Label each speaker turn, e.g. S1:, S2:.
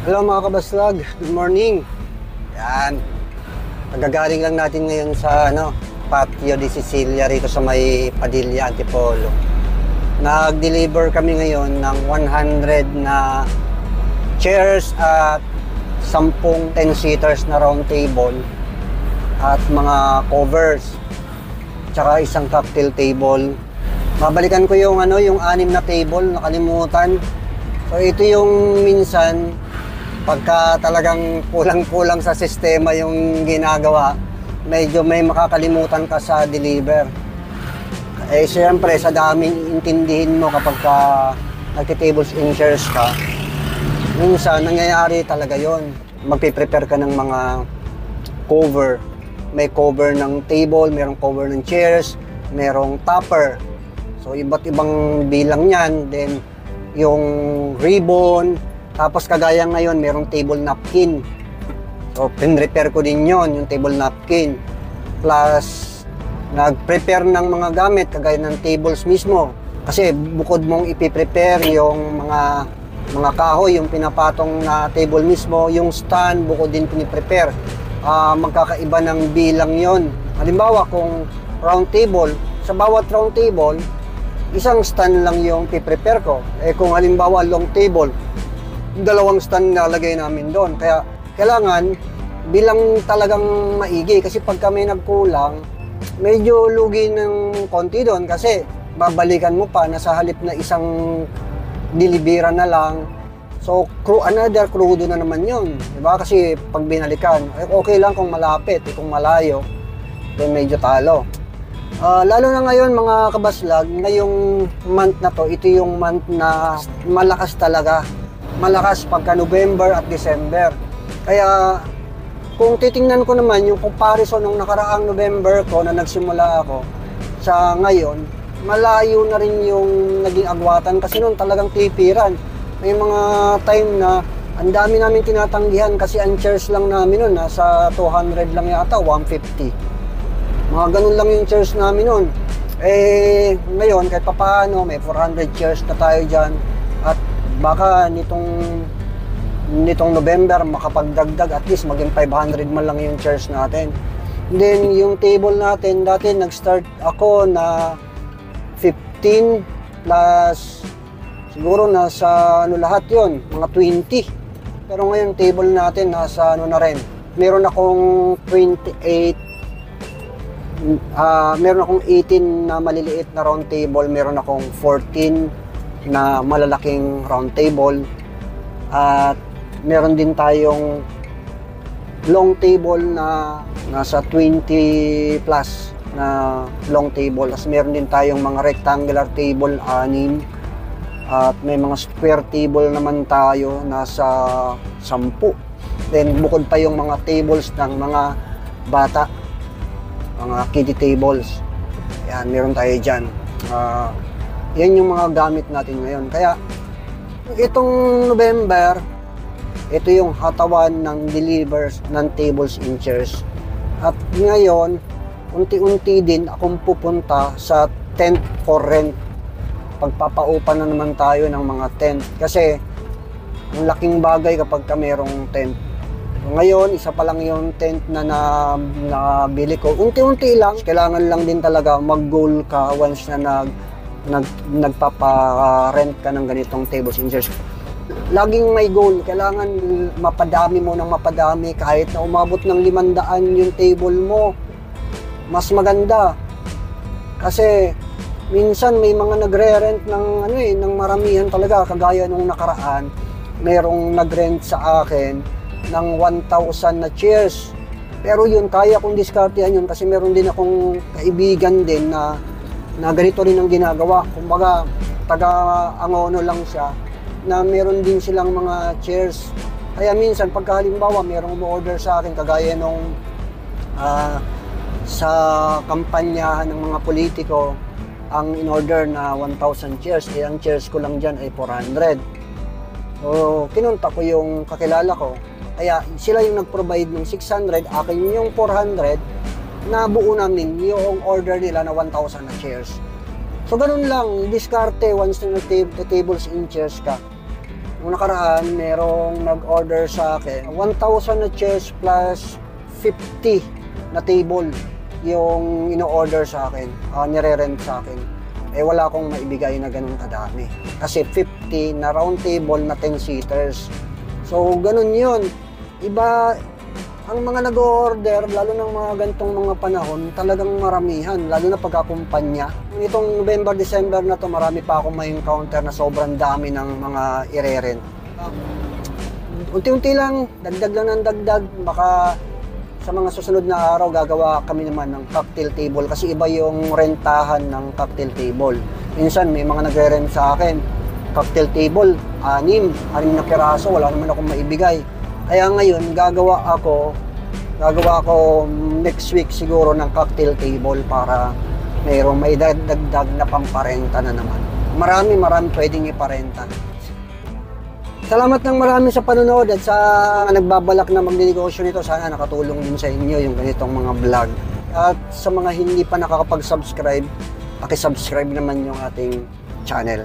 S1: Hello mga kabaslag, good morning. Yan, nagagaling lang natin ngayon sa Patio di Sicilia rito sa may Padilla, Antipolo. Nag-deliver kami ngayon ng 100 na chairs at 10 10-seaters na round table at mga covers tsaka isang cocktail table. Babalikan ko yung 6 na table, nakalimutan. So ito yung minsan pagka talagang kulang-kulang sa sistema yung ginagawa, medyo may makakalimutan ka sa deliver. Eh siyempre sa daming intindihin mo kapag ka nagti-tables and chairs ka, minsan nangyayari talaga yon. Magpiprepare ka ng mga cover. May cover ng table, merong cover ng chairs, merong topper. So iba't ibang bilang yan. Then yung ribbon, tapos kagaya ngayon, merong table napkin. So, pin-repair ko din yon, yung table napkin. Plus, nag-prepare ng mga gamit, kagaya ng tables mismo. Kasi bukod mong ipiprepare yung mga kahoy, yung pinapatong na table mismo, yung stand, bukod din piniprepare. Magkakaiba ng bilang yon. Halimbawa, kung round table, sa bawat round table, isang stand lang yung piprepare ko. Eh kung halimbawa long table, 2 stand nalagay namin doon. Kaya kailangan bilang talagang maigi kasi pag kami nagkulang, medyo lugi ng konti doon kasi babalikan mo pa na sa halip na isang deliveran na lang. So another crudo na naman yun. Diba? Kasi pag binalikan, okay lang kung malapit, kung malayo, then medyo talo. Lalo na ngayon mga kabaslag, ngayong month na to, ito yung month na malakas talaga. Malakas pagka November at December. Kaya kung titingnan ko naman yung comparison ng nakaraang November ko na nagsimula ako sa ngayon, malayo na rin yung naging agwatan kasi noon talagang tipiran. May mga time na ang dami namin tinatanggihan kasi ang chairs lang namin noon nasa 200 lang yata, 150. Mga ganun lang yung chairs namin noon. Eh ngayon kahit papaano may 400 chairs na tayo dyan at baka nitong November makapagdagdag at least maging 500 man lang yung chairs natin. Then yung table natin, dati nag-start ako na 15 plus siguro nasa lahat yon mga 20. Pero ngayon table natin nasa na rin. Meron akong 28, meron akong 18 na maliliit na round table, meron akong 14 na malalaking round table at meron din tayong long table na nasa 20 plus na long table. As meron din tayong mga rectangular table 6 at may mga square table naman tayo nasa 10. Then bukod pa yung mga tables ng mga bata, mga kiddie tables. Yan, meron tayo dyan. Yan yung mga gamit natin ngayon. Kaya itong November, ito yung hatawan ng delivers ng tables and chairs. At ngayon, unti-unti din akong pupunta sa tent for rent. Pagpapaupa na naman tayo ng mga tent. Kasi ang laking bagay kapag ka merong tent. Ngayon, isa pa lang yung tent na nabili ko. Unti-unti lang. Kailangan lang din talaga mag-goal ka once na nagpapa-rent ka ng ganitong tables and chairs. Laging may goal, kailangan mapadami mo ng mapadami. Kahit na umabot ng 500 yung table mo, mas maganda. Kasi minsan may mga nagre-rent ng ng maramihan talaga, kagaya nung nakaraan. Merong nag-rent sa akin ng 1,000 na chairs. Pero yun, kaya kong diskartehan yun kasi meron din akong kaibigan din na ganito rin ang ginagawa. Kumbaga, taga-Angono lang siya, na meron din silang mga chairs. Kaya minsan, pagka halimbawa, merong umorder sa akin, kagaya nung sa kampanyahan ng mga politiko, ang in-order na 1,000 chairs, eh ang chairs ko lang dyan ay 400. So, kinunta ko yung kakilala ko. Kaya sila yung nag-provide ng 600, akin yung 400, na buo namin yung order nila na 1,000 na chairs. So ganun lang, diskarte once na tables and chairs ka. Nung nakaraan, merong nag-order sa akin, 1,000 na chairs plus 50 na table yung ino-order sa akin, nire-rent sa akin. Eh wala akong maibigay na ganun kadami. Kasi 50 na round table na 10 seaters. So ganun yun. Iba, ang mga nag-order, lalo ng mga gantong mga panahon, talagang maramihan, lalo na pagkakumpanya. Itong November, December na to, marami pa akong may encounter na sobrang dami ng mga ire-rent. Unti-unti lang, dagdag lang ng dagdag, baka sa mga susunod na araw gagawa kami naman ng cocktail table kasi iba yung rentahan ng cocktail table. Minsan may mga nagre-rent sa akin, cocktail table, 6 na piraso, wala naman akong maibigay. Kaya ngayon, gagawa ako next week siguro ng cocktail table para mayroong may dagdag na pamparenta na naman. Marami pwedeng iparenta. Salamat ng marami sa panonood at sa nagbabalak na magninegosyo nito. Sana nakatulong din sa inyo yung ganitong mga vlog. At sa mga hindi pa nakakapag-subscribe, paki-subscribe naman yung ating channel.